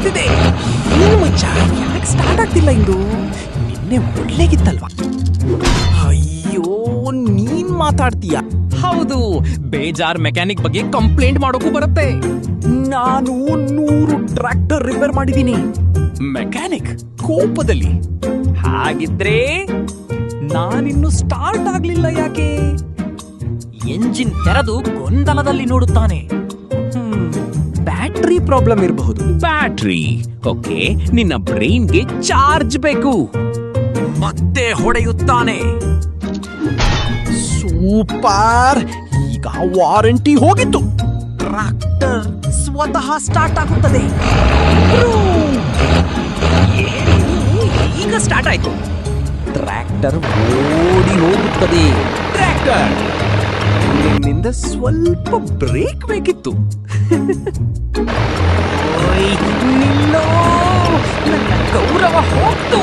ಆಗ್ತಿದೆ. ಏನು ಮಚ್ಚ, ಯಾಕೆ ಸ್ಟಾರ್ಟ್ ಆಗ್ತಿಲ್ಲ ಇದು? ನಿನ್ನೆ ಒಳ್ಳೆಗಿತ್ತಲ್ವಾ? ಅಯ್ಯೋ, ನೀನ್ ಮಾತಾಡ್ತೀಯ? ಹೌದು, ಬೇಜಾರ್ ಮೆಕ್ಯಾನಿಕ್ ಬಗ್ಗೆ ಕಂಪ್ಲೇಂಟ್ ಮಾಡೋಕು ಬರುತ್ತೆ. ನಾನು 100 ಟ್ರ್ಯಾಕ್ಟರ್ ರಿಪೇರ್ ಮಾಡಿದ್ದೀನಿ. ಮೆಕ್ಯಾನಿಕ್ ಕೋಪದಲ್ಲಿ. ಹಾಗಿದ್ರೆ ನಾನಿನ್ನು ಸ್ಟಾರ್ಟ್ ಆಗ್ಲಿಲ್ಲ ಯಾಕೆ? ಎಂಜಿನ್ ತೆರೆದು ಗೊಂದಲದಲ್ಲಿ ನೋಡುತ್ತಾನೆ. ಬ್ಯಾಟ್ರಿ ಪ್ರಾಬ್ಲಮ್ ಇರಬಹುದು. ಬ್ಯಾಟ್ರಿ ಓಕೆ, ನಿನ್ನ ಬ್ರೈನ್ಗೆ ಚಾರ್ಜ್ ಬೇಕು. ಮತ್ತೆ ಹೊಡೆಯುತ್ತಾನೆ. ಸೂಪರ್, ಈಗ ವಾರಂಟಿ ಹೋಗಿತ್ತು. ಟ್ರಾಕ್ಟರ್ ಸ್ವತಃ ಸ್ಟಾರ್ಟ್ ಆಗುತ್ತದೆ. ಈಗ ಸ್ಟಾರ್ಟ್ ಆಯ್ತು. ಟ್ರ್ಯಾಕ್ಟರ್ ಓಡಿ ಹೋಗುತ್ತದೆ. ಟ್ರ್ಯಾಕ್ಟರ್ ನಿನ್ನಿಂದ ಸ್ವಲ್ಪ ಬ್ರೇಕ್ ಬೇಕಿತ್ತು. ನಿಲ್ಲೋ, ನನ್ನ ಗೌರವ ಹೋಗ್ತು.